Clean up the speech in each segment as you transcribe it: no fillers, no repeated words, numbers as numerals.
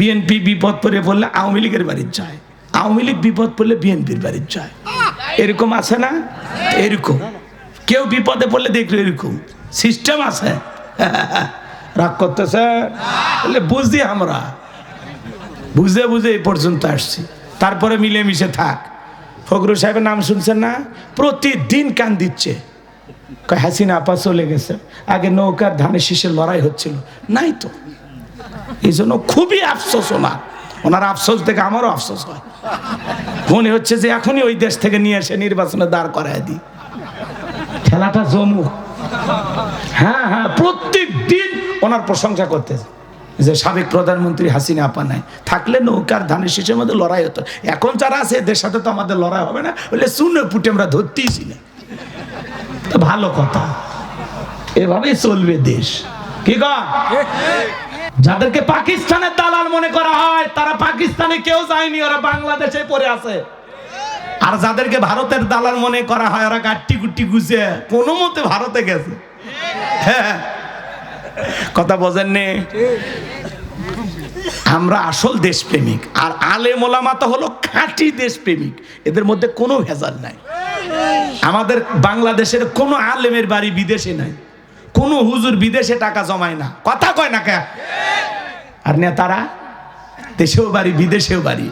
BNP বিপদ পড়ে পড়লে আওয়ামী লীগের বাড়ির যায়, আওয়ামী লীগ বিপদ পড়লে বিএনপির বাড়ির যায়। এরকম আছে না? এরকম কেউ বিপদে পড়লে দেখলো এরকম সিস্টেম আছে। রাগ করতেছে বুঝি, আমরা বুঝে বুঝে এই পর্যন্ত আসছি। তারপরে মিলেমিশে থাক। ফখরুল সাহেবের নাম শুনছেন না? প্রতিদিন কান দিচ্ছে, হাসিনা আপা চলে গেছে, আগে নৌকার ধানের শীষের লড়াই হচ্ছিল, নাই তো। এই জন্য খুবই আফসোস ওনার আফসোস দেখে আমারও আফসোস হয়। মনে হচ্ছে যে এখনই ওই দেশ থেকে নিয়ে এসে নির্বাচনে দাঁড় করায় দিই, খেলাটা জমুক। হ্যাঁ হ্যাঁ, প্রত্যেক দিন ওনার প্রশংসা করতেছে যে সাবেক প্রধানমন্ত্রী হাসিনা আপা নাই থাকলে নৌকার ধানের শীষের মধ্যে লড়াই হতো। এখন যারা আছে এদের সাথে তো আমাদের লড়াই হবে না, বলে শুনে পুটে আমরা ধরতেইছি না। ভালো কথা, এভাবেই চলবে দেশ। কি গো? যাদেরকে পাকিস্তানের দালাল মনে করা হয় তারা পাকিস্তানে কেউ যায়নি, ওরা বাংলাদেশে পড়ে আছে। আর যাদেরকে ভারতের দালাল মনে করা হয় ওরা গাট্টি গুট্টি গুছে কোনো মতে ভারতে গেছে। হ্যাঁ, কথা বোঝেননি? আমরা আসল দেশপ্রেমিক, আর আলেম ওলামা তো হলো খাঁটি দেশপ্রেমিক, এদের মধ্যে কোনো ভেজাল নাই। আমাদের বাংলাদেশের কোনো আলেমের বাড়ি বিদেশে নাই, কোনো হুজুর বিদেশে টাকা জমায় না, কথা কয় না কে? আর নেতারা দেশেও বাড়ি বিদেশেও বাড়ি,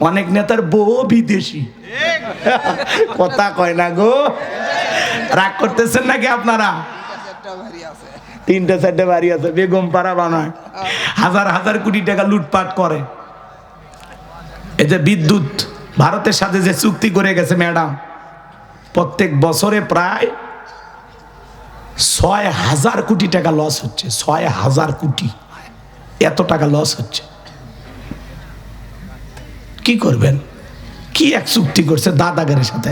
অনেক নেতার বউ বিদেশি, কথা কয় না গো। রাগ করতেছেন নাকি আপনারা? 3-4 বাড়ি আছে, বেগম পাড়া বানায়, হাজার হাজার কোটি টাকা লুটপাট করে। এই যে বিদ্যুৎ ভারতের সাথে যে চুক্তি করে গেছে ম্যাডাম, প্রত্যেক বছরে প্রায় 6,000 কোটি টাকা লস হচ্ছে। 6,000 কোটি, এত টাকা লস হচ্ছে। কি করবেন? কি এক চুক্তি করছে দাদাগের সাথে।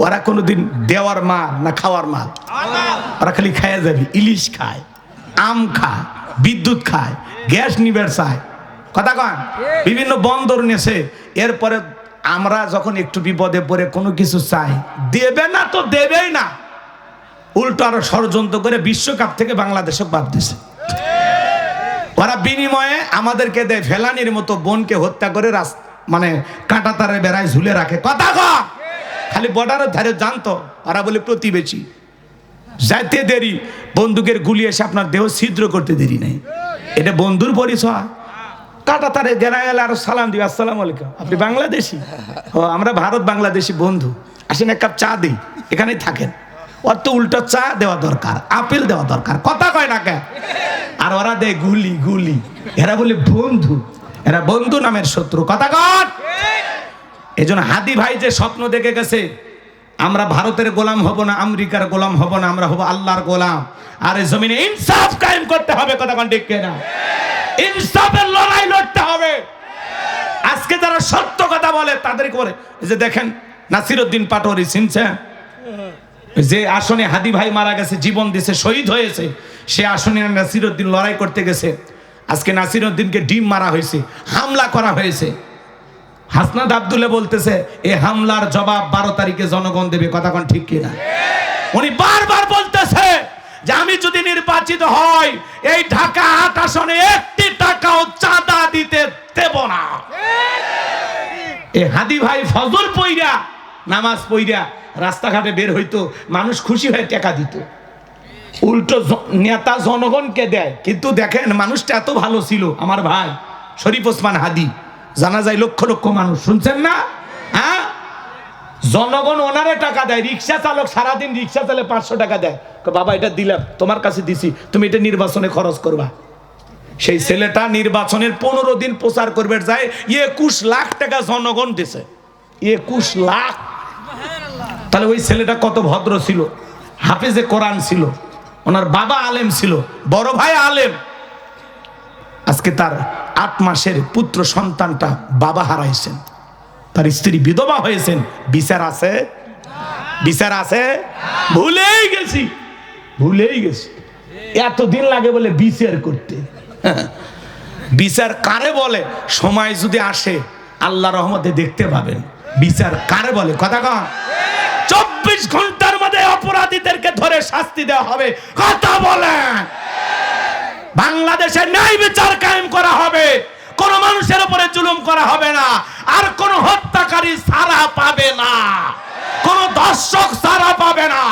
ওরা কোনোদিন দেওয়ার মাল না খাওয়ার মাল, ওরা খালি খাইয়া যাবে। ইলিশ খায়, আম খায়, বিদ্যুৎ খায়, গ্যাস নিবে চায়, কথা কন, বিভিন্ন বন্দর নেছে। এরপরে আমরা যখন একটু বিপদে পড়ে কোনো কিছু চাই, দেবে না তো দেবেই না, উল্টো আরো ষড়যন্ত্র করে বিশ্বকাপ থেকে বাংলাদেশে বাদ দিছে। ওরা বিনিময়ে আমাদেরকে দেয় ফেলানির মতো, বোনকে হত্যা করে মানে কাঁটা তারে বেড়ায় ঝুলে রাখে, কথা কন। খালি বর্ডারের ধারে জানতো, ওরা বলে প্রতিবেশী, যাইতে দেরি বন্দুকের গুলি এসে আপনার দেহ ছিদ্র করতে দেরি নাই, এটা বন্ধুর পরিচয়। কাটা তারে গেরা গেলে আরো সালাম দিবে, আসসালামু আলাইকুম, আপনি বাংলাদেশি? ও আমরা ভারত বাংলাদেশি বন্ধু, আসেন এক কাপ চা দিই, এখানেই থাকেন। ওর তো উল্টো চা দেওয়া দরকার, আপেল দেওয়া দরকার, কথা কয় না কে? আর ওরা দেয় গুলি গুলি, এরা বলে বন্ধু, এরা বন্ধু নামের শত্রু, কথা কন। এই জন্য হাদি ভাই যে স্বপ্ন দেখে গেছে, আমরা ভারতের গোলাম হব না, আমেরিকার গোলাম হব না, আমরা হব আল্লাহর গোলাম। আর এই জমিনে ইনসাফ কায়েম করতে হবে, কথা কন ঠিক কিনা? ইনসাফের লড়াই লড়তে হবে। আজকে যারা সত্য কথা বলে তাদের করে, যে দেখেন নাসিরউদ্দিন পাটোয়ারি চিনছেন, যে আসনে হাদি ভাই মারা গেছে, জীবন দিয়েছে, শহীদ হয়েছে, সে আসনে নাসিরউদ্দিন লড়াই করতে গেছে। আজকে নাসিরউদ্দিনকে ডিম মারা হয়েছে, হামলা করা হয়েছে। হাসনাত আব্দুল্লাহ বলতেছে এই হামলার জবাব 12 তারিখে জনগণ দেবে, কথা কোন ঠিক কিনা? উনি বারবার বলতেছে যে আমি যদি নির্বাচিত হই, এই ঢাকা 8 আসনে 1টি টাকাও চাঁদা দিতে দেব না। এই হাদি ভাই ফজর পইরা নামাজ পইরা রাস্তাঘাটে বের হইতো, মানুষ খুশি হয়ে টাকা দিত। উল্টো নেতা জনগণকে দেয়। কিন্তু দেখেন মানুষটা এত ভালো ছিল, আমার ভাই শরীফ ওসমান হাদি, জানা যায় লক্ষ লক্ষ মানুষ, শুনছেন না? হ্যাঁ, জনগণ ওনারে টাকা দেয়। রিক্সা চালক সারাদিন রিক্সা চালে 500 টাকা দেয়, বাবা এটা দিলাম, তোমার কাছে দিছি, তুমি এটা নির্বাচনে খরচ করবা। সেই ছেলেটা নির্বাচনের 15 দিন প্রচার করবে, যায় 21 লাখ টাকা জনগণ দিছে, 21 লাখ। তাহলে ওই ছেলেটা কত ভদ্র ছিল, হাফেজে কোরআন ছিল, ওনার বাবা আলেম ছিল, বড় ভাই আলেম। আজকে তার 8 মাসের পুত্র সন্তানটা বাবা হারাইছেন, তার স্ত্রী বিধবা হয়েছেন। বিচার আছে? বিচার আছে? ভুলেই গেছি, ভুলেই গেছি। এতদিন লাগে বলে বিচার করতে। বিচার কারে বলে? সময় যদি আসে আল্লাহ রহমতে দেখতে পাবেন বিচার কারে বলে, কথা কন। 24 ঘন্টার মধ্যে অপরাধীদেরকে ধরে শাস্তি দেওয়া হবে, কথা বলেন। বাংলাদেশে ন্যায় বিচার কায়েম করা হবে, কোন মানুষের উপরে জুলুম করা হবে না, আর কোন হত্যাকারী ছাড়া পাবে না, কোন দর্শক ছাড়া পাবে না,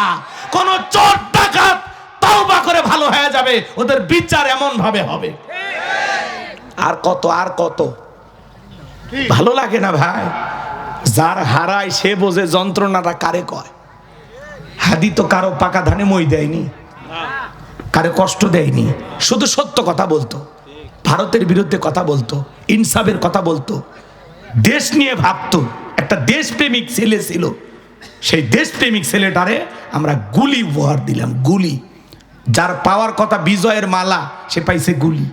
কোন চোর ডাকাত তওবা করে ভালো হয়ে যাবে, ওদের বিচার এমন ভাবে হবে। আর কত আর কত ভালো লাগে না ভাই? যার হারায় সে বোঝে যন্ত্রণাটা কারে কয়। হাদি তো কারো পাকা ধানে মই দেয়নি, কারে কষ্ট দেয়নি, শুধু সত্য কথা বলতো, ভারতের বিরুদ্ধে কথা বলতো, ইনসাফের কথা বলতো, দেশ নিয়ে ভাবতো। একটা দেশপ্রেমিক ছেলে ছিল, সেই দেশপ্রেমিক ছেলেটারে আমরা গুলি উপহার দিলাম, গুলি। যার পাওয়ার কথা বিজয়ের মালা, সে পাইছে গুলি।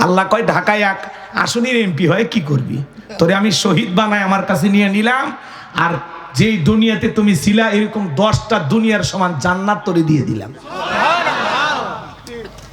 আল্লাহ কয় ঢাকায় এক আসনের এমপি হয়ে কি করবি, তোরে আমি শহীদ বানাই আমার কাছে নিয়ে নিলাম, আর যেই দুনিয়াতে তুমি ছিলা এরকম 10টা দুনিয়ার সমান জান্নাত তোরে দিয়ে দিলাম।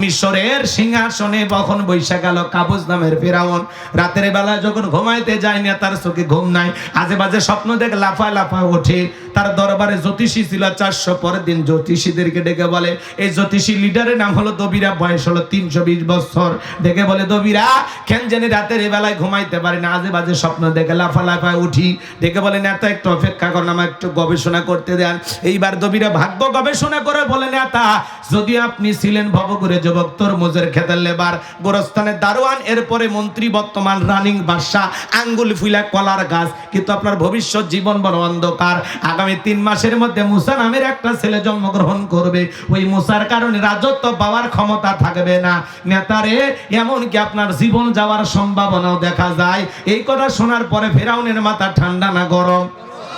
মিশরের সিংহাসনে কখন বৈশা গেল কাবুজ নামের ফেরাউন। রাতের বেলা যখন ঘুমাইতে যায় না, তার চোখে ঘুম নাই, আজে বাজে স্বপ্ন দেখে লাফায় লাফায় ওঠে। তার দরবারে জ্যোতিষী ছিল 400। পরের দিন জ্যোতিষীদেরকে ডেকে বলে, এই জ্যোতিষী লিডারের নাম হলো দবিরা, বয়স হলো 320 বছর। ডেকে বলে, দবিরা কেন জানি রাতের বেলায় ঘুমাইতে পারি না, আজে বাজে স্বপ্ন দেখে লাফা লাফায় উঠি। ডেকে বলে, নেতা একটু অপেক্ষা করেন, আমার একটু গবেষণা করতে দেন। এইবার দবিরা ভাগ্য গবেষণা করে বলে, নেতা যদি আপনি ছিলেন ভবঘুরে যুবক, তরমুজের খেতের লেবার, গোরস্থানের দারোয়ান, এরপরে মন্ত্রী, বর্তমান রানিং বাদশা, আঙ্গুল ফুলা কলার গাছ, কিন্তু আপনার ভবিষ্যৎ জীবন বড় অন্ধকার। আগামী 3 মাসের মধ্যে মুসা নামের একটা ছেলে জন্মগ্রহণ করবে, ওই মুসার কারণে রাজত্ব পাওয়ার ক্ষমতা থাকবে না। নেতারে এমনকি আপনার জীবন যাওয়ার সম্ভাবনাও দেখা যায়। এই কথা শোনার পরে ফেরাউনের মাথা ঠান্ডা না গরম?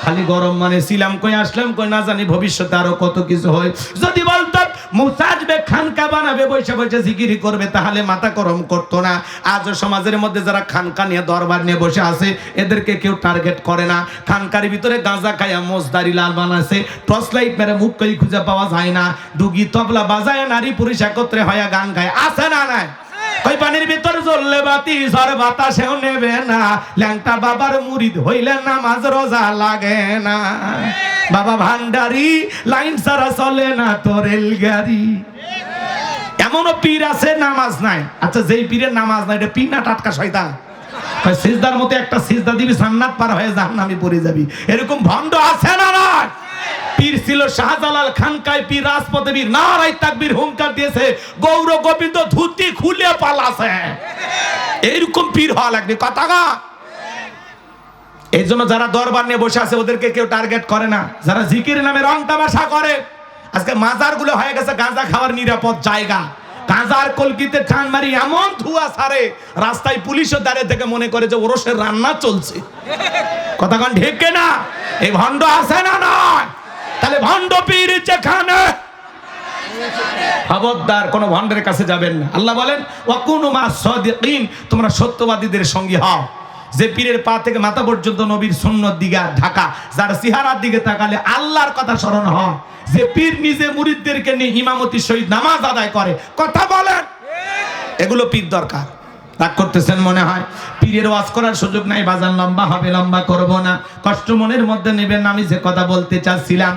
খালি গরম। মানে ছিলাম কই আসলাম কই, না জানি ভবিষ্যতে আরো কত কিছু হয়। যদি বলতাম মুসা আসবে খানকা বানাবে, বসে বসে জিকিরি করবে, তাহলে মাথা গরম করতো না। আজও সমাজের মধ্যে যারা খানকা নিয়ে দরবার নিয়ে বসে আছে, এদেরকে কেউ টার্গেট করে না। খানকার ভিতরে গাঁজা খাইয়া মোজদারি লাল বানাছে, টর্চ লাইট মেরে মুখ কই খুঁজে পাওয়া যায় না, ডুগি তবলা বাজায় নারী পুরুষ একত্রে হয়ে গান গায়, আছে না নাই? কই পানির ভিতর জ্বললে বাতি, ঝড় বাতাসেও নেবে না, ল্যাংটা বাবার মুরিদ হইলে নামাজ রোজা লাগে না, বাবা ভান্ডারি লাইন ছাড়া চলে না তো রেলগাড়ি। এমনও পীর আছে নামাজ নাই। আচ্ছা, যেই পীরের নামাজ নাই, এটা পীর না টাটকা শয়তান? সিজদার মতো একটা সিজদা দিবি, জান্নাত পার হয়ে জাহান্নামে পড়ে যাবি। এরকম ভণ্ড আছে না না? পীর ছিল শাহজালাল, খানকায় পীর, রাজপথে পীর, নারাই তাকবীর হুঙ্কার দিয়েছে, গৌর গোবিন্দ ধুতি খুলে পালাছে। এইরকম পীর হওয়া লাগবে, কথা গা। এই জন্য যারা দরবার নিয়ে বসে আছে, ওদেরকে কেউ টার্গেট করে না। যারা জিকির নামে রং তামাশা করে, আজকে মাজার গুলো হয়ে গেছে গাঁজা খাওয়ার নিরাপদ জায়গা। গাঁজার কলকিতে টান মারি এমন ধোঁয়া ছাড়ে, রাস্তায় পুলিশও দাঁড়িয়ে থেকে মনে করে যে ওরসের রান্না চলছে। কথা কন ঠিক না? এই ভণ্ড আছে না নয়? তাহলে ভণ্ড পীর যেখানে, খবরদার কোন ভণ্ডের কাছে যাবেন না। আল্লাহ বলেন, ওয়াকুনু মাস সাদিকিন, তোমরা সত্যবাদীদের সঙ্গী হও। যে পীরের পা থেকে মাথা পর্যন্ত নবীর সুন্নত দিকে ঢাকা, যার চেহারার দিকে তাকালে আল্লাহর কথা স্মরণ হয়, যে পীর নিজে মুরিদদেরকে নিয়ে ইমামতি সহিত নামাজ আদায় করে, কথা বলেন, এগুলো পীর দরকার। রাগ করতেছেন মনে হয়? পীরের ওয়াজ করার সুযোগ নাই, বাজান লম্বা হবে, লম্বা করব না, কষ্ট মনের মধ্যে নেবেন। আমি যে কথা বলতে চাচ্ছিলাম,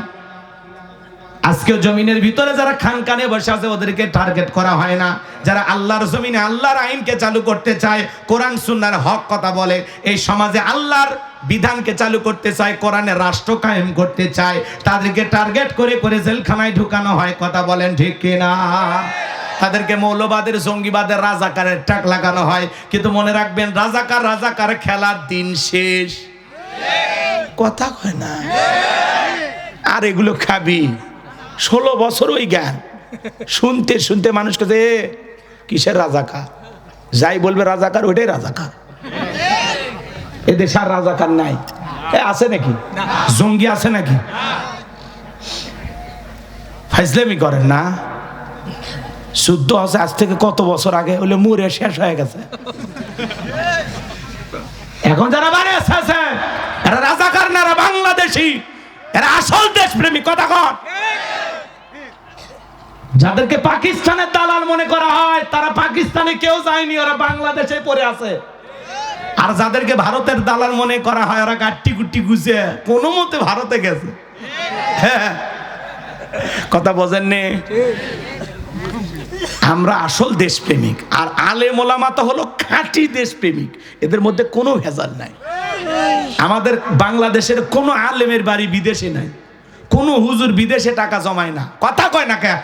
আজকে জমিনের ভিতরে যারা খানকানে বসে আছে, ওদেরকে টার্গেট করা হয় না। যারা আল্লাহর জমিনে আল্লাহর আইনকে চালু করতে চায়, কোরআন সুন্নাহর হক কথা বলে, এই সমাজে আল্লাহর বিধানকে চালু করতে চায়, কোরআনের রাষ্ট্র কায়েম করতে চায়, তাদেরকে টার্গেট করে করে জেলখানায় ঢুকানো হয়। কথা বলেন ঠিক কিনা? তাদেরকে মৌলবাদের, জঙ্গিবাদের, রাজাকারের টাক লাগানো হয়। কিন্তু মনে রাখবেন, রাজাকার রাজাকার খেলার দিন শেষ। কথা কয় না? আর এগুলো খাবি 16 বছর ওই জ্ঞান শুনতে শুনতে মানুষকে যে কিসের রাজাকার, যাই বলবে রাজাকার, ওইটাই রাজাকার। এদেশে আর রাজাকার নাই। আছে নাকি? জঙ্গি আছে নাকি? ফাইজলামি করেন না। শুদ্ধ আছে আজ থেকে কত বছর আগে, হলে মুরে শেষ হয়ে গেছে। এখন যারা বাড়ি আছে, এরা রাজাকার না, এরা বাংলাদেশি, এরা আসল দেশপ্রেমী। কথা কন। যাদেরকে পাকিস্তানের দালাল মনে করা হয়, তারা পাকিস্তানে কেউ যায়নি, ওরা বাংলাদেশে পড়ে আছে। আর যাদেরকে ভারতের দালাল মনে করা হয়, ওরা গাট্টি গুট্টি গুছে কোনো মতে ভারতে গেছে। হ্যাঁ, কথা বোঝেননি? আমরা আসল দেশপ্রেমিক, আর আলেম ওলামা তো হলো খাঁটি দেশপ্রেমিক, এদের মধ্যে কোনো ভেজাল নাই। আমাদের বাংলাদেশের কোনো আলেমের বাড়ি বিদেশে নাই, কোনো হুজুর বিদেশে টাকা জমায় না, কথা কয় না কে?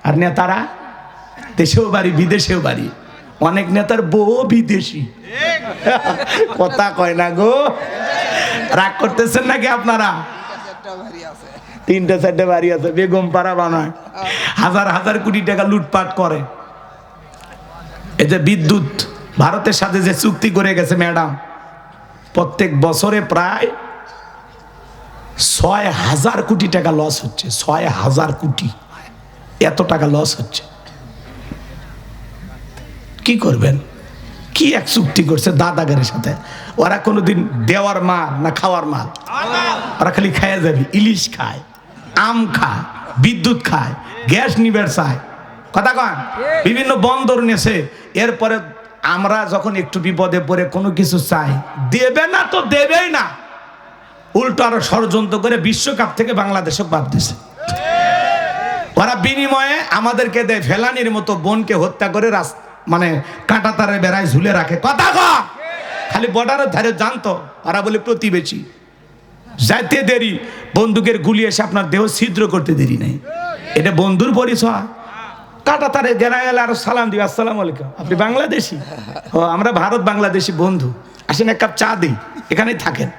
আর নেতারা দেশেও বাড়ি বিদেশেও বাড়ি, অনেক নেতার বউ বিদেশি, কথা কয় না গো। রাগ করতেছেন নাকি আপনারা? 3-4টা বাড়ি আছে, বেগম পাড়া বানায়, হাজার হাজার কোটি টাকা লুটপাট করে। এই যে বিদ্যুৎ ভারতের সাথে যে চুক্তি করে গেছে ম্যাডাম, প্রত্যেক বছরে প্রায় 6,000 কোটি টাকা লস হচ্ছে, 6,000 কোটি, এত টাকা লস হচ্ছে। কি করবেন? কি এক চুক্তি করছে দাদাগারের সাথে, ওরা কোনোদিন দেওয়ার মাল না খাওয়ার মাল, ওরা খালি খাইয়া যাবি। ইলিশ খায়, আম খায়, বিদ্যুৎ খায়, গ্যাস নিবের চায়, কথা কন, বিভিন্ন বন্দর নেছে। এরপরে আমরা যখন একটু বিপদে পড়ে কোনো কিছু চাই, দেবে না তো দেবেই না, উল্টো আরো ষড়যন্ত্র করে বিশ্বকাপ থেকে বাংলাদেশও বাদ দিছে। ওরা বিনিময়ে আমাদেরকে দেয় ফেলানির মতো, বোনকে হত্যা করে মানে কাঁটা তারে বেড়ায় ঝুলে রাখে, কথা কন। খালি বর্ডারের ধারে জানতো, ওরা বলে প্রতিবেশী, যাইতে দেরি বন্দুকের গুলি এসে আপনার দেহ ছিদ্র করতে দেরি নাই, এটা বন্ধুর পরিচয়। কাটা তারে গেরা গেলে আরো সালাম দিবে, আসসালাম আলাইকুম, আপনি বাংলাদেশি? ও আমরা ভারত বাংলাদেশি বন্ধু, আসেন এক কাপ চা দিই, এখানেই থাকেন।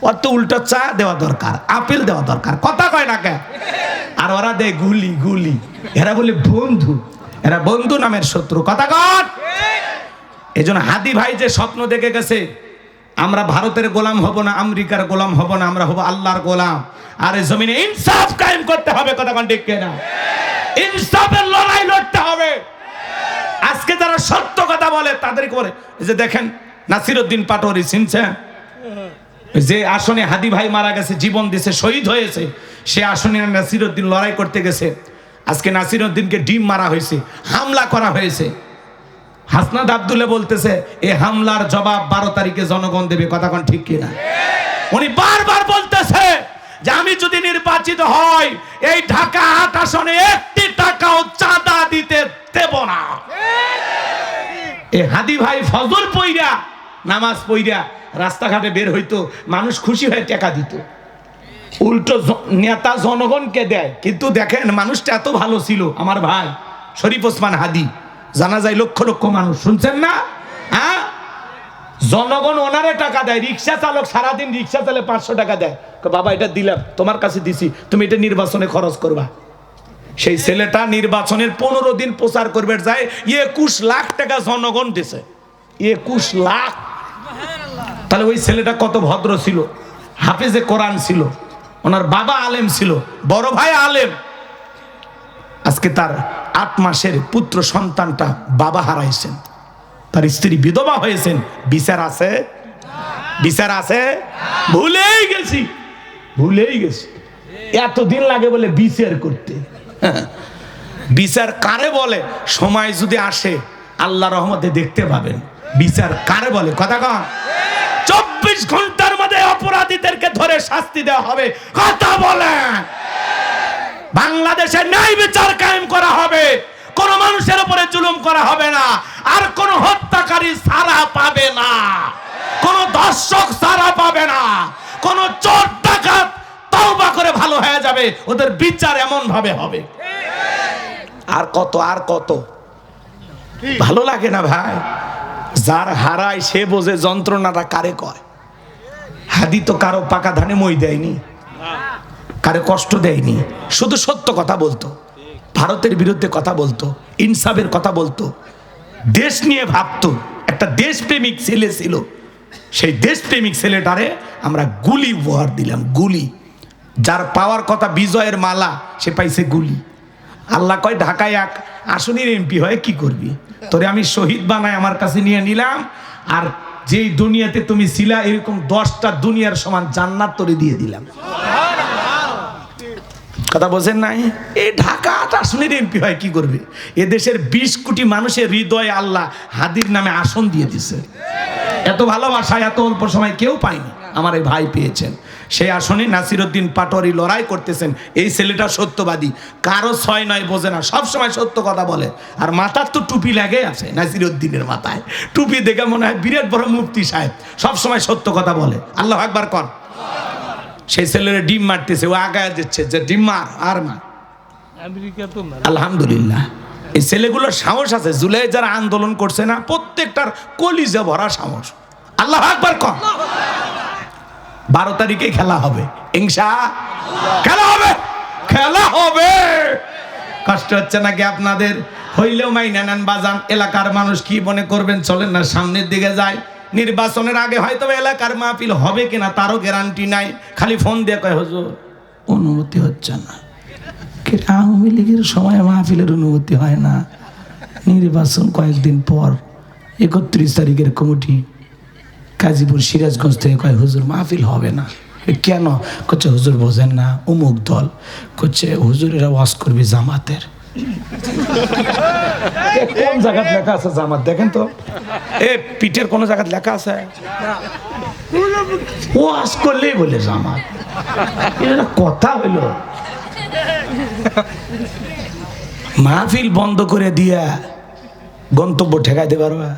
ওর তো উল্টো চা দেওয়া দরকার, আপেল দেওয়া দরকার, কথা কয় না কে? আর ওরা দেয় গুলি গুলি, এরা বলে বন্ধু, এরা বন্ধু নামের শত্রু, কথা কন। এই জন্য হাদি ভাই যে স্বপ্ন দেখে গেছে, আমরা ভারতের গোলাম হব না, আমেরিকার গোলাম হব না, আমরা হব আল্লাহর গোলাম। আর এই জমিনে ইনসাফ কায়েম করতে হবে, কথা কন ঠিক কিনা? ইনসাফের লড়াই লড়তে হবে। আজকে যারা সত্য কথা বলে তাদের করে, এই যে দেখেন নাসিরউদ্দিন পাটোয়ারি, চিনছেন? যে আসনে হাদি ভাই মারা গেছে, জীবন দিয়েছে, শহীদ হয়েছে, সে আসনে নাসিরউদ্দিন লড়াই করতে গেছে। আজকে নাসিরউদ্দিনকে ডিম মারা হয়েছে, হামলা করা হয়েছে। হাসনাত আব্দুল্লাহ বলতেছে এই হামলার জবাব 12 তারিখে জনগণ দেবে, কথা কোন ঠিক কিনা? উনি বারবার বলতেছে যে আমি যদি নির্বাচিত হই, এই ঢাকা 8 আসনে 1টি টাকাও চাঁদা দিতে দেব না। এই হাদি ভাই ফজর পইরা, নামাজ পইরা রাস্তাঘাটে বের হইতো, মানুষ খুশি হয়ে টাকা দিত। উল্টো নেতা জনগণকে দেয়। কিন্তু দেখেন মানুষটা এত ভালো ছিল, আমার ভাই শরীফ ওসমান হাদি, জানা যায় লক্ষ লক্ষ মানুষ, শুনছেন না? হ্যাঁ, জনগণ ওনারে টাকা দেয়। রিক্সা চালক সারাদিন রিক্সা চালে 500 টাকা দেয়, বাবা এটা দিলাম, তোমার কাছে দিছি, তুমি এটা নির্বাচনে খরচ করবা। সেই ছেলেটা নির্বাচনের 15 দিন প্রচার করবে, যায় 21 লাখ টাকা জনগণ দিছে, 21 লাখ। তাহলে ওই ছেলেটা কত ভদ্র ছিল, হাফেজে কোরআন ছিল, ওনার বাবা আলেম ছিল, বড় ভাই আলেম। আজকে তার 8 মাসের পুত্র সন্তানটা বাবা হারাইছেন, তার স্ত্রী বিধবা হয়েছেন। বিচার আছে? বিচার আছে? ভুলেই গেছি, ভুলেই গেছি। এতদিন লাগে বলে বিচার করতে। বিচার কারে বলে? সময় যদি আসে আল্লাহ রহমতে দেখতে পাবেন বিচার কারে বলে, কথা কন। 24 ঘন্টার মধ্যে অপরাধীদেরকে ধরে শাস্তি দেওয়া হবে, কথা বলেন। বাংলাদেশে ন্যায় বিচার কায়েম করা হবে, কোন মানুষের উপরে জুলুম করা হবে না, আর কোন হত্যাকারী ছাড়া পাবে না, কোন দর্শক ছাড়া পাবে না, কোন চোর ডাকাত তওবা করে ভালো হয়ে যাবে, ওদের বিচার এমন ভাবে হবে। আর কত আর কত ভালো লাগে না ভাই? যার হারায় সে বোঝে যন্ত্রণাটা কারে কয়। হাদি তো কারো পাকা ধানে মই দেয়নি, কারে কষ্ট দেয়নি, শুধু সত্য কথা বলতো, ভারতের বিরুদ্ধে কথা বলতো, ইনসাফের কথা বলতো, দেশ নিয়ে ভাবতো। একটা দেশপ্রেমিক ছেলে ছিল, সেই দেশপ্রেমিক ছেলেটারে আমরা গুলি উপহার দিলাম, গুলি। যার পাওয়ার কথা বিজয়ের মালা, সে পাইছে গুলি। আল্লাহ কয় ঢাকায় 1 আসনের এমপি হয়ে কি করবি? তোরে আমি শহীদ বানায় আমার কাছে নিয়ে নিলাম, আর যেই দুনিয়াতে তুমি ছিলা এরকম 10টা দুনিয়ার সমান জান্নাত তোরে দিয়ে দিলাম। কথা বোঝেন নাই? এই ঢাকা 8 আসনের এমপি হয় কি করবে? এদেশের 20 কোটি মানুষের হৃদয়ে আল্লাহ হাদির নামে আসন দিয়ে দিছে। এত ভালোবাসা এত অল্প সময় কেউ পায়নি। আমার এই ভাই পেয়েছেন। সেই আসনে নাসিরউদ্দিন পাটোয়ারি লড়াই করতেছেন। এই ছেলেটা সত্যবাদী, কারো ছয় নয় বোঝে না, সবসময় সত্য কথা বলে। আর মাথার তো টুপি লাগে আছে নাসিরউদ্দিনের মাথায়, টুপি দেখে মনে হয় বিরাট বড় মুফতি সাহেব, সবসময় সত্য কথা বলে। আল্লাহ আকবার কর। সেই ছেলেরা ডিম মারতেছে, ও আগায় দিচ্ছে যে ডিম মার আর মার। আলহামদুলিল্লাহ, এই ছেলেগুলোর সাহস আছে। জুলাই যারা আন্দোলন করছে না, প্রত্যেকটার কলিজা ভরা সাহস। আল্লাহ আকবার কর। 12 তারিখে খেলা হবে, ইনশাআল্লাহ খেলা হবে, খেলা হবে। কষ্ট হচ্ছে নাকি আপনাদের? হইলেও মাইনা নেন বাজান। এলাকার মানুষ কি মনে করবেন, চলেন না সামনের দিকে যায়। নির্বাচনের আগে হয়তো এলাকার মাহফিল হবে কিনা তারও গ্যারান্টি নাই। খালি ফোন দিয়ে কয় হুজুর অনুমতি হচ্ছে না। আওয়ামী লীগের সময় মাহফিলের অনুমতি হয় না, নির্বাচন কয়েকদিন পর 31 তারিখের কমিটি গাজীপুর সিরাজগঞ্জ থেকে কয় হুজুর মাহফিল হবে না। কেন? করছে হুজুর বোঝেন না, অমুক দল। করছে হুজুরেরা ওয়াজ করবি জামাতের। কোন জায়গায় লেখা আছে জামাত? দেখেন তো, এ পিঠের কোন জায়গায় লেখা আছে? ওয়াজ করলেই বলে জামাত। এটা কথা হইলো? মাহফিল বন্ধ করে দিয়া গন্তব্য ঠেকাইতে পারবা?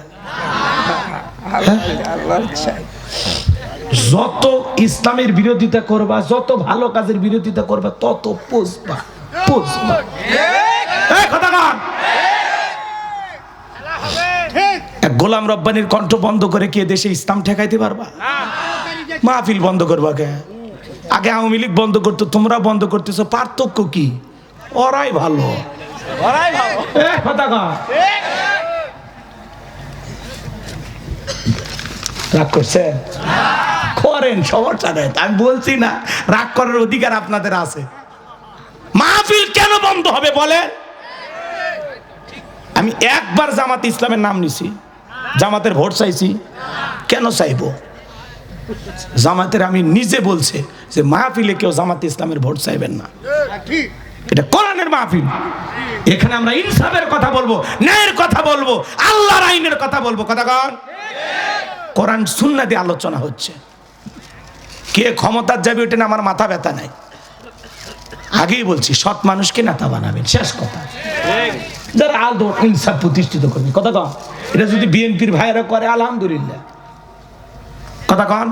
যত ইসলামের বিরোধিতা করবা, যত ভালো কাজের বিরোধিতা করবা, তত পুষবা পুষবা। গোলাম রব্বানির কণ্ঠ বন্ধ করে কি দেশে ইসলাম ঠেকাইতে পারবা? মাহফিল বন্ধ করবা কে? আগে আওয়ামী লীগ বন্ধ করতো, তোমরা বন্ধ করতেছো, পার্থক্য কি? ওরাই ভালো, ওরাই ভালো। রাগ করছে? করেন, সমস্যা নেই। আমি বলছি না রাগ করার অধিকার আপনাদের আছে। মাহফিল কেন বন্ধ হবে বলে? আমি একবার জামাত ইসলামের নাম নিছি, জামাতের ভোট চাইছি। কেন চাইবো? জামাতের আমি নিজে বলছে যে মাহফিলে কেউ জামাত ইসলামের ভোট চাইবেন না। এটা কোরআনের মাহফিল, এখানে আমরা ইনসাফের কথা বলবো, ন্যায়ের কথা বলবো, আল্লাহর আইনের কথা বলবো। কথা কন, কোরআন সুন্নাহ দিয়ে আলোচনা হচ্ছে। কে ক্ষমতার যাবে ওটা না আমার মাথা ব্যথা নাই। আগেই বলছি সৎ মানুষকে নেতা বানাবেন, শেষ কথা। যারা আদৌ ইনসাফ প্রতিষ্ঠিত করবে। কথা কন, এটা যদি বিএনপির ভাইয়েরা করে আলহামদুলিল্লাহ। কথা কন,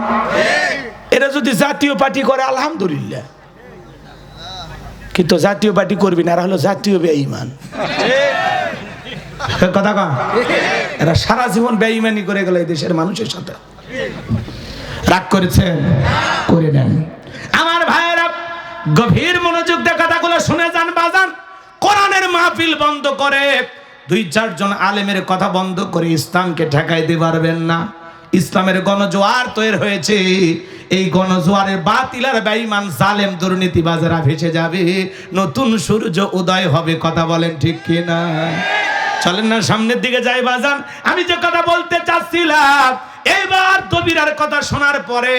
এটা যদি জাতীয় পার্টি করে আলহামদুলিল্লাহ। কিন্তু জাতীয় পার্টি করবি না, এরা হলো জাতীয় বেঈমান। কথা কন, এরা সারা জীবন বেঈমানি করে গেল এই দেশের মানুষের সাথে। রাগ করেছেন, করে নেন। আমার ভাইয়েরা গভীর মনোযোগ দিয়ে কথাগুলো শুনে যান বাজান। কোরআনের মাহফিল বন্ধ করে 2-4 জন আলেমের কথা বন্ধ করে ইসলামকে ঠেকাইতে পারবেন না। ইসলামের গণজোয়ার তৈরি হয়েছে, এই গণজোয়ারের বাতিল আর বেঈমান জালেম দুর্নীতিবাজেরা ভেসে যাবে, নতুন সূর্য উদয় হবে। কথা বলেন ঠিক কিনা? চলেন না সামনের দিকে যাই বাজান। আমি যে কথা বলতে চাচ্ছিলাম, এইবার দবিরার কথা শোনার পরে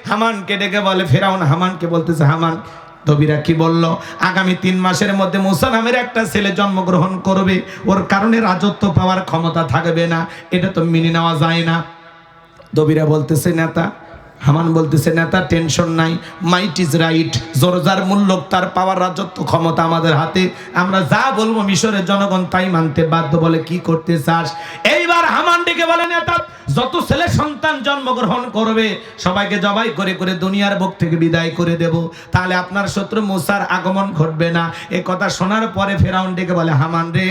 হামানকে ডেকে বলে, ফেরাউন হামানকে বলতেছে, হামান দবিরা কি বলল? আগামী 3 মাসের মধ্যে মুসা নামের একটা ছেলে জন্মগ্রহণ করবে, ওর কারণে রাজত্ব পাওয়ার ক্ষমতা থাকবে না, এটা তো মেনে নেওয়া যায় না। দবিরা বলতেছে নেতা, হামান বলতেছে নেতা টেনশন নাই, মাইট ইজ রাইট, জোরজার মূল্য তার পাওয়ার রাজত্ব ক্ষমতা আমাদের হাতে, আমরা যা বলবো মিশরের জনগণ তাই মানতে বাধ্য। বলে কি করতে চাস? এইবার হামান ডেকে বলে নেতা, যত ছেলে সন্তান জন্মগ্রহণ করবে সবাইকে জবাই করে করে দুনিয়ার বুক থেকে বিদায় করে দেব, তাহলে আপনার শত্রু মুসার আগমন ঘটবে না। এই কথা শোনার পরে ফেরাউন ডেকে বলে, হামান রে,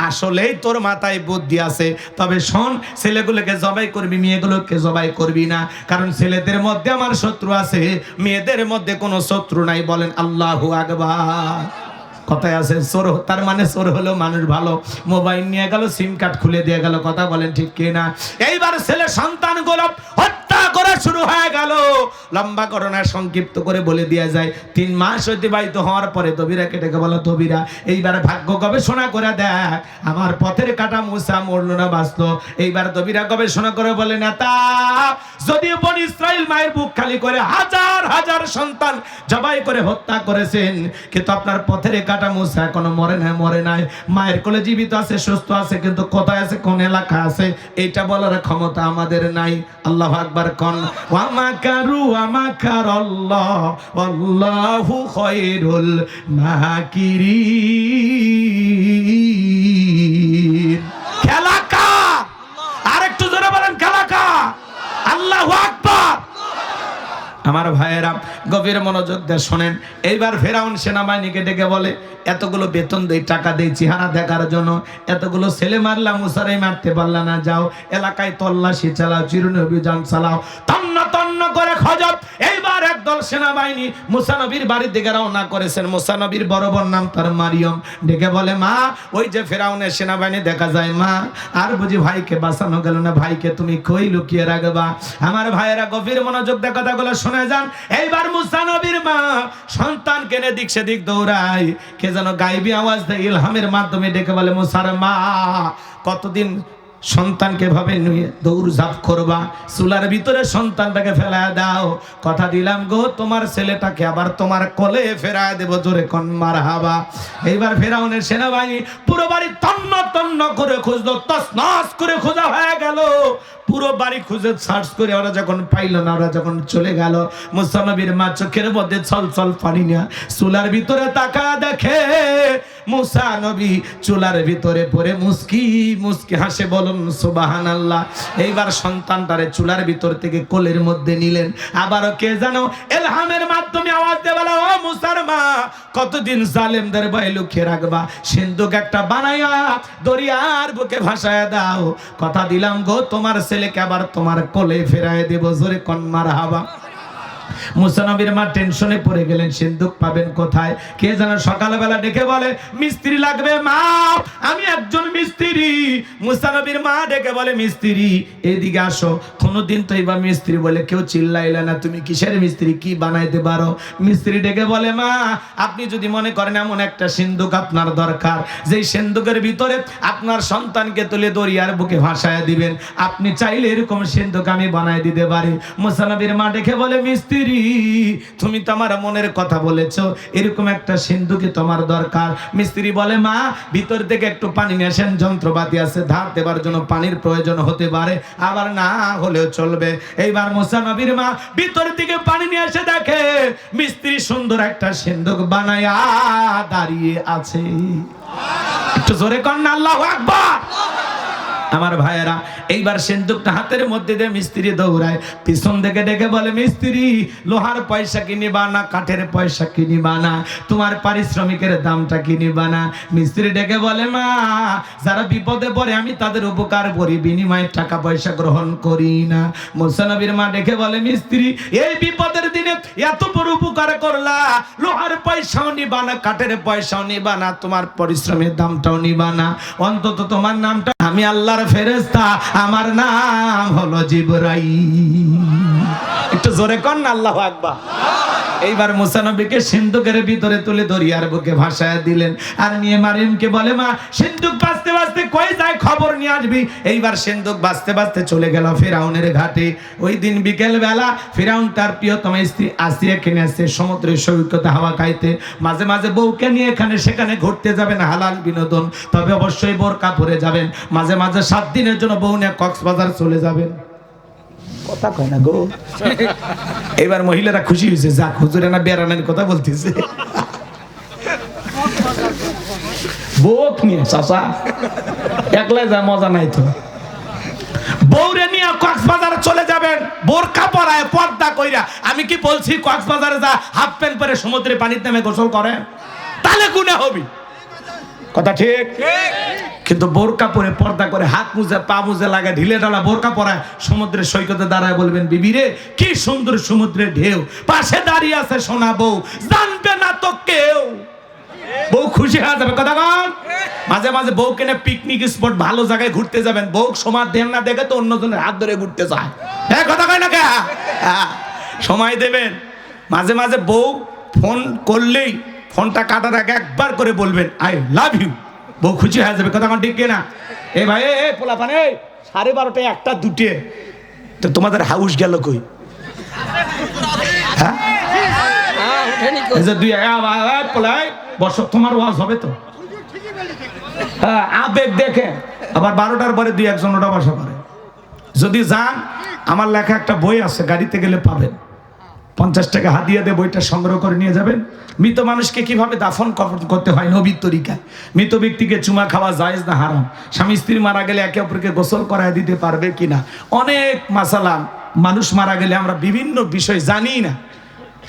আসলেই তোর মাথায় বুদ্ধি আছে, তবে শোন, ছেলেগুলোকে জবাই করবি, মেয়েগুলোকে জবাই করবি না, কারণ ছেলেদের মধ্যে আমার শত্রু আছে, মেয়েদের মধ্যে কোনো শত্রু নাই। বলেন আল্লাহু আকবার। কথায় আছে চোর, তার মানে চোর হলো মানুষ ভালো, মোবাইল নিয়ে গেল, সিম কার্ড খুলে দিয়ে গেল। কথা বলেন ঠিক কিনা? এইবার ছেলে সন্তান গুলো হত্যা করা শুরু হয়ে গেল। লম্বা ঘটনা সংক্ষিপ্ত করে বলে দেয়া যায়, 3 মাস অতিবাহিত হওয়ার পরে দবিরা কেটে বলো, দবিরা এইবার ভাগ্য গবেষণা করে দেখ, আমার পথের কাটা মুসা মরল না বাঁচলো। এইবার দবিরা গবেষণা করে বলে, নেতা যদি বনি ইসরাইল মায়ের বুক খালি করে হাজার হাজার সন্তান জবাই করে হত্যা করেছেন, কিন্তু আপনার পথের কাটা মুসা এখনো মরে নাই, মায়ের কোলে জীবিত আছে, সুস্থ আছে, কিন্তু কোথায় আছে, কোন এলাকা আছে, এইটা বলার ক্ষমতা আমাদের নাই। আল্লাহু আকবার কোন। ওয়া মাকারু ওয়া মাকারাল্লাহ আল্লাহু খায়রুল মাকিরিন। খেলা কার? আরেকটু জোরে বলেন, খেলা কার? আল্লাহু আকবার। আমার ভাইয়েরা গভীর মনোযোগ দিয়ে শোনেন। এইবার ফেরাউন সেনাবাহিনীকে ডেকে বলে, এতগুলো বেতন দেই, টাকা দেই চেহারা দেখার জন্য, এতগুলো ছেলে মারলাম, মুসারাই মারতে পারলা না, যাও এলাকায় তল্লাশি চালাও, চিরুনি অভিযান চালাও, তন্ন তন্ন করে খোঁজো। এইবার একদল সেনাবাহিনী মুসা নবীর বাড়ির দিকে রওনা করেছেন। মুসা নবীর বড় বোন নাম তার মারিয়ম, ডেকে বলে, মা ওই যে ফেরাউনের সেনাবাহিনী দেখা যায়, মা আর বুঝি ভাইকে বাঁচানো গেল না, ভাইকে তুমি কই লুকিয়ে রাখবা? আমার ভাইয়েরা গভীর মনোযোগ দিয়ে কথাগুলো শুনে যান। এইবার মুসা নবীর মা সন্তান কেনে দিক সেদিক দৌড়ায়, কে যেন গাইবি আওয়াজ দেয়, ইলহামের মাধ্যমে ডেকে বলে, মুসার মা কতদিন সন্তানকে ভাবে নিয়ে দৌড়ঝাঁপ করবা, চুলার ভিতরে সন্তানটাকে ফেলায় দাও, কথা দিলাম গো তোমার ছেলেটাকে আবার তোমার কোলে ফেরায় দেব, জোরে কোন মারহাবা। এইবার ফেরাউনের সেনাবাহিনী পুরো বাড়ি তন্ন তন্ন করে খুঁজলো, তছনছ করে খোঁজা হয়ে গেল, পুরো বাড়ি খুঁজে সার্চ করে ওরা যখন পাইল না, ওরা যখন চলে গেল, মুসা নবীর মা চোখের মধ্যে ছলছল পানি নিয়ে চুলার ভিতরে তাকা দেখে মুসা নবী চুলার ভিতরে পড়ে মুস্কি মুস্কি হাসে, বলুন সুবহানাল্লাহ। এইবার সন্তানটারে চুলার ভিতর থেকে কোলের মধ্যে নিলেন, আবারও কে জানো ইলহামের মাধ্যমে আওয়াজ দিয়ে বলে, ও মুসার মা কতদিন জালেমদের ভয় লুকিয়ে রাখবা, সিন্ধুক একটা বানাইয়া দরিয়ার বুকে ভাসায় দাও, কথা দিলাম গো তোমার ছেলেকে আবার তোমার কোলে ফেরায় দেব, জোরে কোন মারহাবা। মুসা নবীর মা টেনশনে পড়ে গেলেন, সিন্ধুক পাবেন কোথায়? কে যেন সকালবেলা ডেকে বলে, মিস্ত্রি লাগবে মা, আমি একজন মিস্ত্রি। মুসা নবীর মা ডেকে বলে, মিস্ত্রি এদিকে আসো। কোনোদিন তো এবার মিস্ত্রি বলে কেউ চিল্লাইলে না, তুমি কিসের মিস্ত্রি, কি বানাইতে পারো? মিস্ত্রি ডেকে বলে, মা আপনি যদি মনে করেন এমন একটা সিন্ধুক আপনার দরকার, যেই সিন্ধুকের ভিতরে আপনার সন্তানকে তুলে দরিয়ার বুকে ভাসায় দিবেন, আপনি চাইলে এরকম সিন্ধুক আমি বানাই দিতে পারি। মুসা নবীর মা ডেকে বলে, মিস্ত্রি তুমি তো আমার মনের কথা বলেছো, এরকম একটা সিন্ধুকে তোমার দরকার। মিস্ত্রি বলে, মা ভিতর থেকে একটু পানি নিয়ে আসেন, যন্ত্রপাতি আছে, ধার দেবার জন্য পানির প্রয়োজন হতে পারে, আবার না হলেও চলবে। এইবার মুসা নবীর মা ভিতর থেকে পানি নিয়ে এসে দেখে মিস্ত্রি সুন্দর একটা সিন্ধুক বানায়া দাঁড়িয়ে আছে। একটু জোরে কর না আল্লাহু আকবার। আমার ভাইয়েরা এইবার সিন্ধুকটা হাতের মধ্যে দিয়ে মিস্ত্রি দৌড়ায়, পিছন থেকে ডেকে বলে, মিস্ত্রি লোহার পয়সা কিনিবা না কাঠের পয়সা কিনিবা না, তোমার পারিশ্রমিকের দামটা কিনিবা না? মিস্ত্রি ডেকে বলে, মা যারা বিপদে পড়ে আমি তাদের উপকার করি, বিনিময়ে টাকা পয়সা গ্রহণ করি না। মুসা নবীর মা ডেকে বলে, মিস্ত্রি এই বিপদের দিনে এত বড় উপকার করলা, লোহার পয়সাও নিবা না কাঠের পয়সাও নিবা না, তোমার পরিশ্রমের দামটাও নিবা না, অন্তত তোমার নামটা, আমি আল্লাহর ফেরেশতা, আমার নাম হলো জিবরাইল। একটু জোরে কর না আল্লাহু আকবার। এইবার মুসা নবীকে সিন্ধুকের ভিতরে তুলে দরিয়ার বুকে ভাসায় দিলেন, আর নিয়ে মারিয়মকে বলে, মা সিন্ধুক বাঁচতে বাঁচতে কই যায় খবর নিয়ে আসবি। এইবার সিন্ধুক বাঁচতে বাঁচতে চলে গেল ফিরাউনের ঘাটে। ওই দিন বিকেল বেলা ফিরাউন তার প্রিয়তমা স্ত্রী আসিয়াকে নিয়ে আসছে সমুদ্রের সৈকতে হাওয়া খাইতে, মাঝে মাঝে বউকে নিয়ে এখানে সেখানে ঘুরতে যাবেন, হালাল বিনোদন, তবে অবশ্যই বোরকা পরে যাবেন। মাঝে মাঝে 7 দিনের জন্য বউ নিয়ে কক্সবাজার চলে যাবেন। কথা কয় না গো। এবার মহিলারা খুশি হয়েছে, যাক হুজুরে না বেড়ানোর কথা বলতেছে। বউক নিয়ে চাচা একলা যা মজা নাই তো, বউরে নিয়ে কক্সবাজারে চলে যাবেন বোরকা পরায় পর্দা কইরা। আমি কি বলছি কক্সবাজারে যা হাফ প্যান্ট পরে সমুদ্রে পানির নামে গোসল করেন, তাহলে গুনাহ হবে, কথা ঠিক? কিন্তু বোরকা পরে পর্দা করে হাত মুজে পা মুজে লাগে ঢিলে ঢালা বোরকা পরায় সমুদ্রের সৈকতে দাঁড়ায় বলবেন, বিবি রে কি সুন্দর সমুদ্রের ঢেউ, পাশে দাঁড়িয়ে আছে সোনা বউ, জানবে না তো কেউ। বউ খুশি হয়ে যাবে, কথা কন। মাঝে মাঝে বউ কেনে পিকনিক স্পট ভালো জায়গায় ঘুরতে যাবেন, বউ সময় দেন না দেখে তো অন্যজনের হাত ধরে ঘুরতে চায়, হ্যাঁ কথা কয় না কে? সময় দেবেন। মাঝে মাঝে বউ ফোন করলেই ফোনটা কাটার আগে একবার করে বলবেন আই লাভ ইউ, বউ খুশি হয়ে যাবে, কথা কন ঠিক কিনা? এ ভাই এ পোলা পানে 12:30 1টা 2টে তো তোমাদের হাউস গেল কই? হ্যাঁ এই যে দুই বর্ষ তোমার ওয়াজ হবে তো। হ্যাঁ আবেগ দেখে আবার 12টার পরে দুই একজন ওটা বসা করে। যদি যান, আমার লেখা একটা বই আছে, গাড়িতে গেলে পাবেন, 50 টাকা হাদিয়া দিয়ে বইটা সংগ্রহ করে নিয়ে যাবেন। মৃত মানুষকে কিভাবে দাফন করতে হয় নবীর তরিকায়। মৃত ব্যক্তিকে চুমা খাওয়া জায়েজ না হারাম? স্বামী স্ত্রী মারা গেলে একে অপরকে গোসল করায় দিতে পারবে কিনা? অনেক মাসালা। মানুষ মারা গেলে আমরা বিভিন্ন বিষয় জানি না,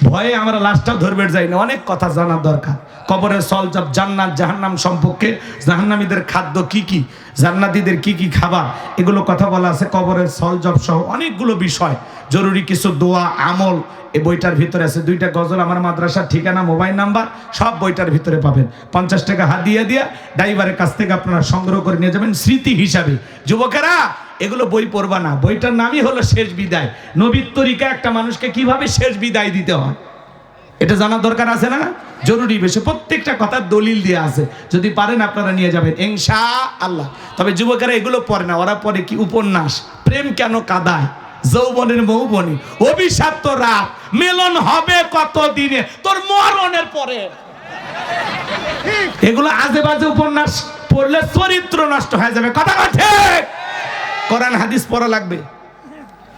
ভয়ে আমরা লাশটাও ধরবে যাই না। অনেক কথা জানার দরকার। কবরের সলজব, জান্নাত জাহান্নাম সম্পর্কে, জাহান্নামীদের খাদ্য কি কি, জান্নাতীদের কি কি খাবার, এগুলো কথা বলা আছে। কবরের সলজব সহ অনেকগুলো বিষয়, জরুরি কিছু দোয়া আমল এই বইটার ভিতরে আছে। 2টা গজল, আমার মাদ্রাসার ঠিকানা, মোবাইল নাম্বার সব বইটার ভিতরে পাবেন। 50 টাকা হাদিয়া দিয়া ড্রাইভারের কাছ থেকে আপনারা সংগ্রহ করে নিয়ে যাবেন স্মৃতি হিসাবে। যুবকেরা এগুলো বই পড়বা না, বইটার নামই হলো শেষ বিদায়। নবীর তরিকা একটা মানুষকে কিভাবে শেষ বিদায় দিতে হয় এটা জানার দরকার আছে না? জরুরি বিষয়, প্রত্যেকটা কথার দলিল দিয়ে আছে। যদি পারেন আপনারা নিয়ে যাবেন ইনশাআল্লাহ। তবে যুবকেরা এগুলো পড়ে না, ওরা পড়ে কি উপন্যাস, প্রেম কেন কাঁদায়, যৌবনের মৌবনী, অভিশপ্ত রাত, মিলন হবে কত দিনে, তোর মরণের পরে। এগুলো আজে বাজে উপন্যাস পড়লে চরিত্র নষ্ট হয়ে যাবে। কথা কথা কোরআন হাদিস পড়া লাগবে।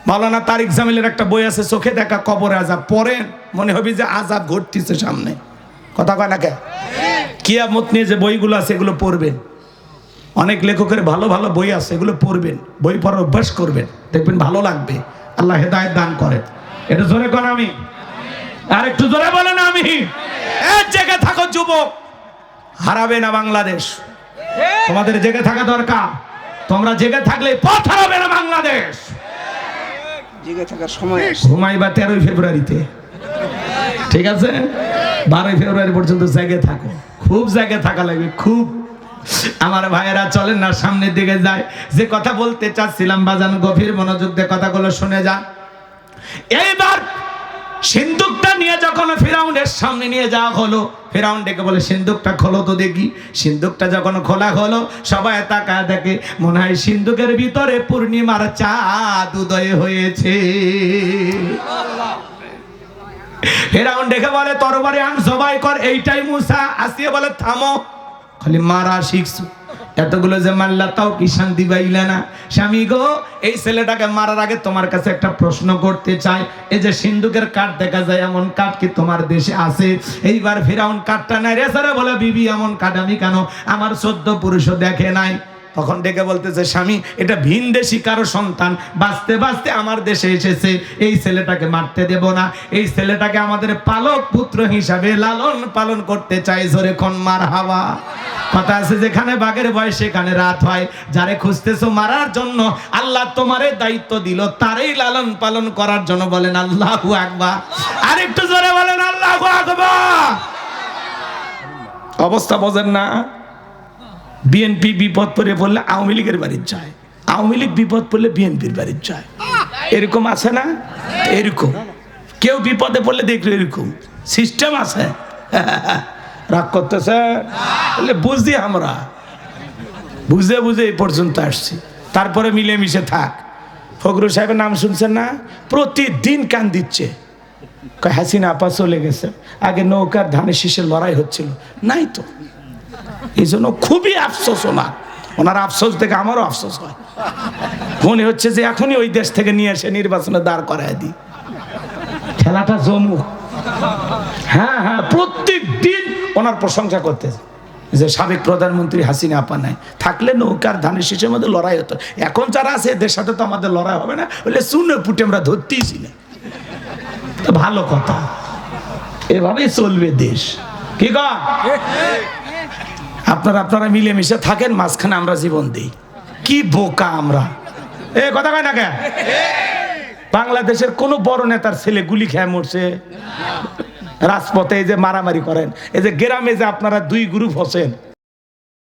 মাওলানা তারিক জামিলের একটা বই আছে, চোখে দেখা কবরে আযাব। পড়েন, মনে হবে যে আযাব ঘটতেছে সামনে। কথা কয় না কে? কিয়ামত নিয়ে যে বইগুলো আছে এগুলো পড়বেন। অনেক লেখকের ভালো ভালো বই আছে, এগুলো পড়বেন, বই পড়ার অভ্যাস করবেন, দেখবেন ভালো লাগবে। আল্লাহ হেদায়েত দান করেন। এটা জোরে কোন আমি, আর একটু জোরে বলেন আমি। এক জায়গায় থাকো যুবক, হারাবে না বাংলাদেশ। তোমাদের জেগে থাকা দরকার। তোমরা জেগে থাকলে পথ হারাবে না বাংলাদেশ। জেগে থাকার সময় ঘুমাইবা 13 ফেব্রুয়ারিতে, ঠিক আছে? 12 ফেব্রুয়ারি পর্যন্ত জেগে থাকো। খুব জেগে থাকা লাগবে, খুব। আমার ভাইয়েরা চলেন না সামনের দিকে যায়। যে কথা বলতে চাচ্ছিলাম বাজান, গভীর মনোযোগ দিয়ে কথাগুলো শুনে যান। এইবার সিন্দুকটা নিয়ে যখন ফিরাউনের সামনে নিয়ে যাওয়া হলো, ফিরাউন ডেকে বলে সিন্দুকটা খোলো তো দেখি। সিন্দুকটা যখন খোলা হলো, সবাই তাকায় দেখে, মনে হয় সিন্দুকের ভিতরে পূর্ণিমার চাঁদ উদয় হয়েছে। ফিরাউন ডেকে বলে তরবারি আন, জবাই কর। এইটাই মুসা। আসিয়া বলে থামো, খালি মারা শিখছো, এতগুলো যে মারলা তাও কি শান্তি পাইলে না? স্বামী গো, এই ছেলেটাকে মারার আগে তোমার কাছে একটা প্রশ্ন করতে চাই। এই যে সিন্দুকের কাঠ দেখা যায়, এমন কাঠ কি তোমার দেশে আছে? এইবার ফিরাউন কাঠটা নাই রে সারা বলে, বিবি এমন কাঠ আমি কেন, আমার 14 পুরুষও দেখে নাই। তখন ডেকে বলতেছে, স্বামী এটা ভিনদেশী কারো সন্তান, বাঁচতে বাঁচতে আমার দেশে এসেছে, এই ছেলেটাকে মারতে দেব না। এই ছেলেটাকে আমাদের পালক পুত্র হিসাবে লালন পালন করতে চাই। জোরে কোন মারহাবা। কথা আছে, যেখানে বাঘের ভয় সেখানে রাত হয়। যারে খুঁজতেছো মারার জন্য, আল্লাহ তোমারে দায়িত্ব দিল তারই লালন পালন করার জন্য। বলেন আল্লাহু আকবার। আর একটু জোরে বলেন আল্লাহু আকবার। অবস্থা বোঝেন না? বিএনপি বিপদ পড়ে পড়লে আওয়ামী লীগের বাড়ির যায়, আওয়ামী লীগ বিপদ পড়লে বিএনপির বাড়ির যায়। এরকম আছে না? এরকম কেউ বিপদে পড়লে দেখলো, এরকম সিস্টেম আছে। রাগ করতেছে বলে বুঝি, আমরা বুঝে বুঝে এই পর্যন্ত আসছি। তারপরে মিলেমিশে থাক। ফখরুল সাহেবের নাম শুনছেন না? প্রতিদিন কান দিচ্ছে, হাসিনা আপা চলে গেছে, আগে নৌকার ধানের শীষের লড়াই হচ্ছিল, নাই তো। এই জন্য খুবই আফসোস ওনার আফসোস দেখে আমারও আফসোস হয়। মনে হচ্ছে যে এখনই ওই দেশ থেকে নিয়ে এসে নির্বাচনে দাঁড় করায় দিই, খেলাটা জমুক। হ্যাঁ হ্যাঁ, প্রত্যেক দিন ওনার প্রশংসা করতেছে যে সাবেক প্রধানমন্ত্রী হাসিনা আপা নাই থাকলে নৌকার ধানের শীষের মধ্যে লড়াই হতো। এখন যারা আছে এদের সাথে তো আমাদের লড়াই হবে না, বলে শুনে পুটে আমরা ধরতেইছি না। ভালো কথা, এভাবেই চলবে দেশ। কি কর আপনারা মিলেমিশে থাকেন, মাঝখানে আমরা জীবন দিই। কি বোকা আমরা! এ কথা কয় না কেন? বাংলাদেশের কোন বড় নেতার ছেলে গুলি খেয়ে মরছে? রাজপথে এই যে মারামারি করেন, এই যে গ্রামে যে আপনারা 2 গ্রুপ হচ্ছেন,